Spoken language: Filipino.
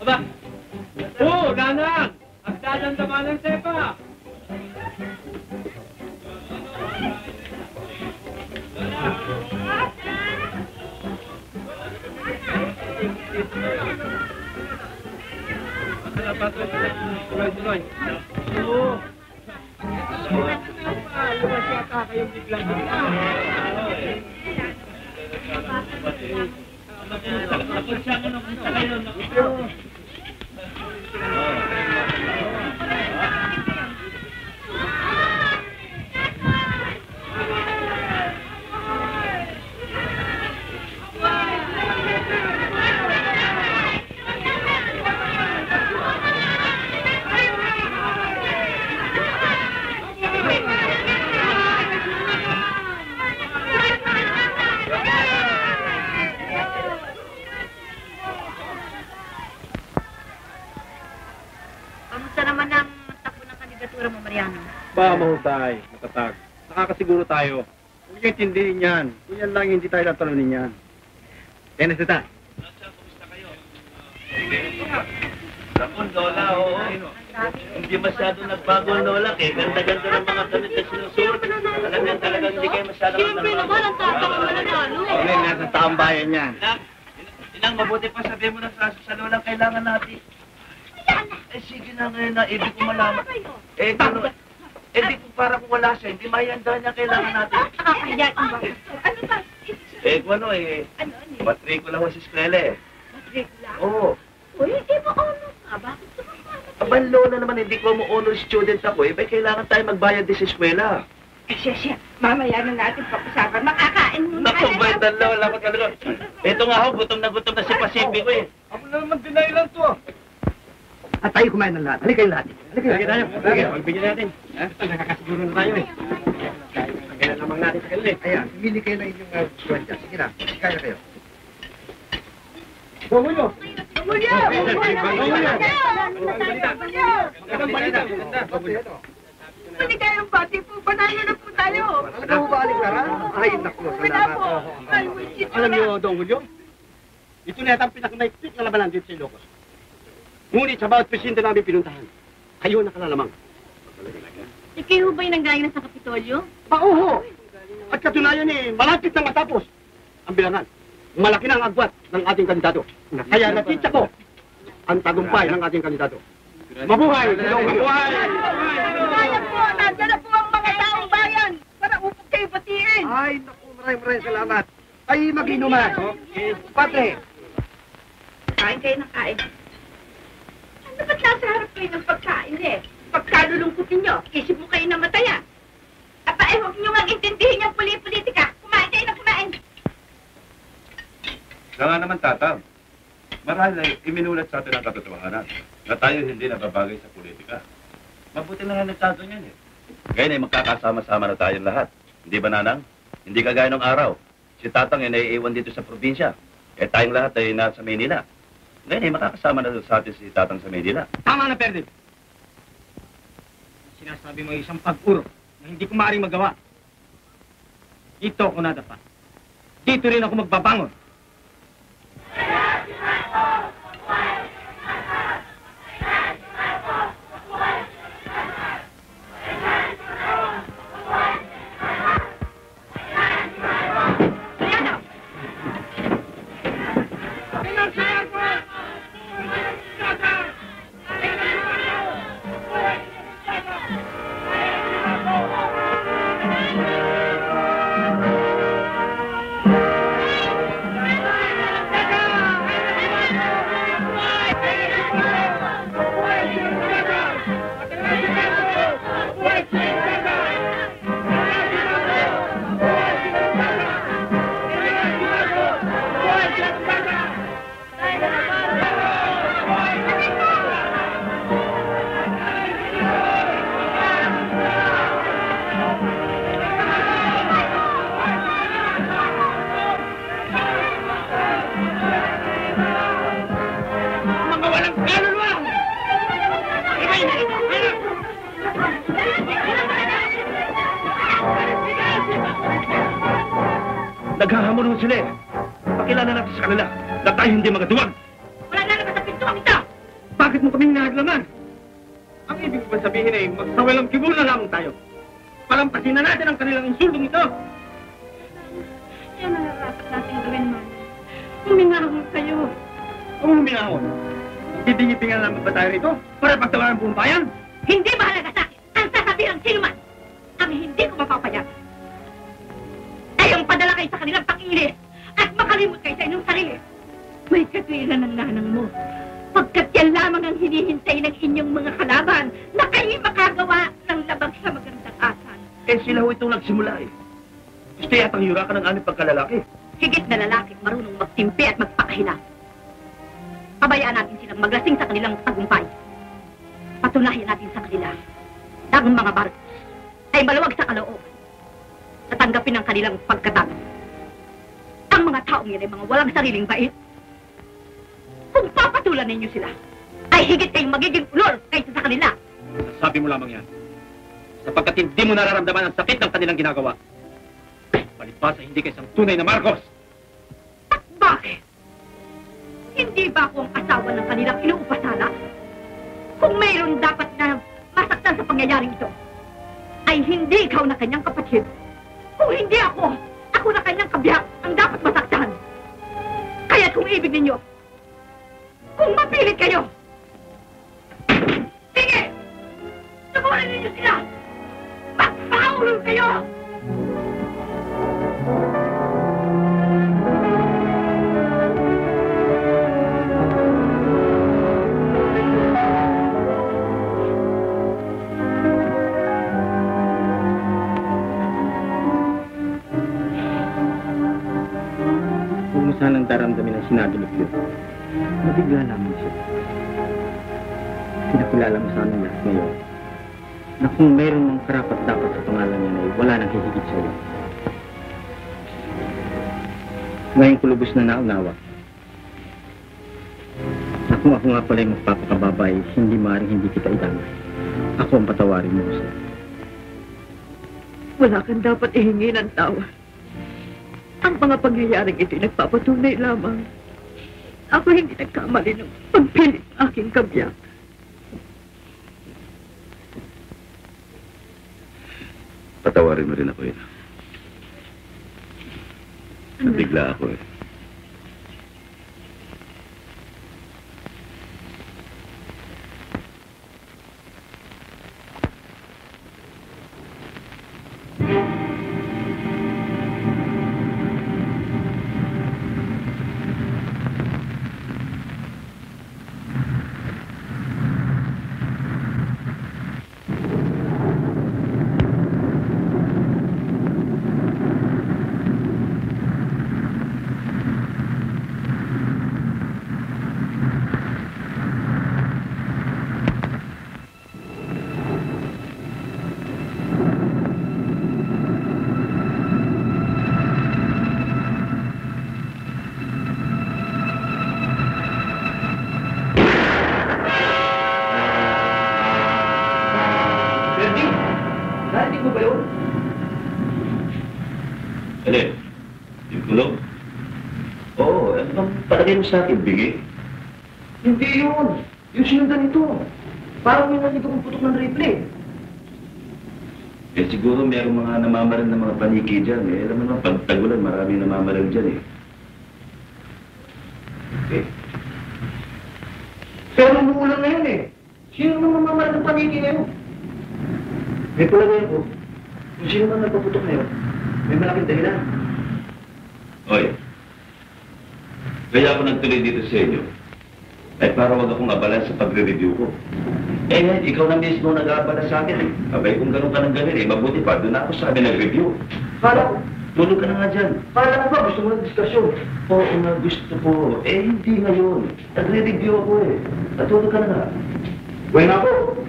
Aba! Oo, Nanang! Ang dadandama ng sepa! Tuloy. Oo. Lumas yata kayong biglang Ba, mahusay, matatag. Nakakasiguro tayo. Huwag niyo intindihin yan. Kung yan lang, hindi tayo tatalunin yan. Kaya nasita. Kumusta kayo? Rapon, Lola, oo. Hindi masyado nagbago ang Lola, eh. Ganda-ganda ng mga damit na sinusuot. Alam yan, talagang hindi kayo masyado nagbago. Siyempre naman, ang tatang ang mananalo. Hindi, nasa taong bayan yan. Inang, mabuti pa sabihin mo ng sa Lola kailangan natin. Eh, sige na ngayon na, ibig ko malaman. Eh, gano'n. Eh, di po para kung wala siya, hindi mahihanda niya kailangan natin. Ano ba? Eh, kung ano eh, matrikula ko sa eskwela eh. Matrikula? Oo. Uy, hindi mo honor ka. Bakit sumasama? Aban, Lola naman, hindi ko mo honor student ako eh. Bay, kailangan tayo magbayad din sa eskwela. Eh, siya. Mamaya na natin pag-usapan. Makakain mo. Naku, bayad ang Lola ko talaga. Ito nga ho, gutom na si Pacifico eh. Ako na naman deny lang to. At tayo kumain ng lahat. Halika yung lahat. Halika tayo. Halika, magbigyan natin. Nakakasiguro na tayo eh. Kaya lamang natin sa kanila eh. Ayan, pumili kayo ng inyong buwan dyan. Sige na, kaya kayo. Gumulyo! Gumulyo! Pwede kayong bati po. Panalo na po tayo. Ano mo ba, Alikara? Ay, naku, salamat. Alam niyo, Don Julio, ito na yata ang pinakamaikpit na labanan dito sa Ilocos. Ngunit sa bawat presinto namin pinuntahan, kayo nakalalamang. Ikaw ba'y nanggaling na sa Kapitolyo? Pauho! At katunayan eh, malapit na matapos ang bilangan. Malaki na ang agwat ng ating kandidato. Kaya natitsa ko ang tagumpay ng ating kandidato. Mabuhay! Mabuhay! Kaya po, nandiyan na po ang mga taong bayan para upog kayo batiin. Ay, naku, maraming salamat. Ay, mag-inuman. Patre. Kain kayo ng kain. Ano ba't nasa harap kayo ng pagkain eh? Pagkalulungkutin nyo, isip mo kayo na mataya. Aba eh, huwag nyo mag-intindihin yung politika. Kumain kayo na kumain. Kaya nga naman, Tatang, marahil ay iminulat sa atin ang katotohanan na tayo hindi nababagay sa politika. Mabuti na nga nagtato niyan eh. Ngayon ay magkakasama-sama na tayong lahat. Hindi ba, Nanang? Hindi kagaya ng araw. Si Tatang ay naiiwan dito sa probinsya. Eh tayong lahat ay nasa Maynila. Ngayon ay makakasama na sa atin si Tatang sa Maynila. Tama na, Perdin. Sinasabi mo isang pag-uro na hindi ko maaaring magawa. Dito ako nadapa. Dito rin ako magbabangon. Naghahamon sila eh. Pakilala natin sa kanila na tayo hindi magaduwag. Wala na naman sa pintuang ito. Bakit mo kaming naglaman? Ang ibig ko ba sabihin ay magsawalang kibul na lamang tayo. Palampasin na natin ang kanilang insultong ito. Yan ang narapat natin gawin, Manong. Huminahon kayo. Kung huminahon, bibingi-bingan lamang ba tayo rito para pagtawanan ang buong bayan? Hindi mahalaga sa akin ang sasabihin ng sino man. Ang hindi ko mapapayagan. Kayong padala kayo sa kanilang pag-ilis at makalimot kayo sa inyong sarili. May katwiran ng nanang mo. Pagkat yan lamang ang hinihintay ng inyong mga kalaban na kayo makagawa ng labag sa magandang asan. Eh, sila ho itong nagsimula eh. Gusto yatang yurakan ng aming pagkalalaki. Higit na lalaki marunong magtimpi at magpakahila. Pabayaan natin silang maglasing sa kanilang tagumpay. Patunayan natin sa kanila na ang mga barko ay maluwag sa kalooban at tanggapin ang kanilang pagkatao. Ang mga taong yan ay mga walang sariling bait. Kung papatulan ninyo sila, ay higit kayong magiging ulol kaysa sa kanila. Sabi mo lamang yan. Sapagkat hindi mo nararamdaman ang sakit ng kanilang ginagawa. Palibasa hindi kayo isang tunay na Marcos. At bakit? Hindi ba ako ang asawa ng kanilang inuupasala? Kung mayroon dapat na masaktan sa pangyayaring ito, ay hindi ikaw na kanyang kapatid. Kung hindi ako na kanyang kabiyak ang dapat masaktan. Kaya't kung ibig ninyo, kung mapilit kayo, sige! Subukan ninyo sila! Magpaulol kayo! Huwag mo sanang daramdamin ang sinabi ni Pio. Mabigla lamang siya. Pinakilala mo sa amin lahat ngayon na kung mayroon ng karapat-dapat sa pangalan niya ay wala nang hihigit sa iyo. Ngayon ko lubos na naunawa na kung ako nga pala yung magpapakababay, hindi maaaring hindi kita idama. Ako ang patawarin mo siya. Wala kang dapat ihingi ng tawa. Ang mga pangyayaring ito'y nagpapatunay lamang. Ako hindi nagkamali ng pagpilit ng aking kabiyak. Patawarin mo rin ako yun. Nabigla ako eh. Narinig mo ba yun? Alin? Yung kulog? Oo, ano bang palagay mo sa akin, Biggie? Hindi yun. Yung sinundan ito. Parang yung narinig akong putok ng rifle. Eh siguro mayroong mga namamaril na mga paniki dyan eh. Alam mo naman, pag tagulan, maraming namamaril dyan eh. Eh. Pero umuulan na yun eh. Sino naman mamamaril ng paniki ngayon? May palagay ko, kung sino man nagpaputok ngayon, may malaking dahilan. Oy, kaya ako nagtuloy dito sa inyo. Ay para wag akong abala sa pagre-review ko. Eh, ikaw na mismo nag-aabala sa akin eh. Abay, kung ganun ka ng ganun eh, mabuti pa, doon ako sa amin nag-review. Kala ko, Tulog ka na nga dyan. kala ko ba gusto mo ng diskusyon? Oo nga, gusto ko. Eh, hindi ngayon. Nagre-review ako eh. Natulog ka na nga. Buhay na po.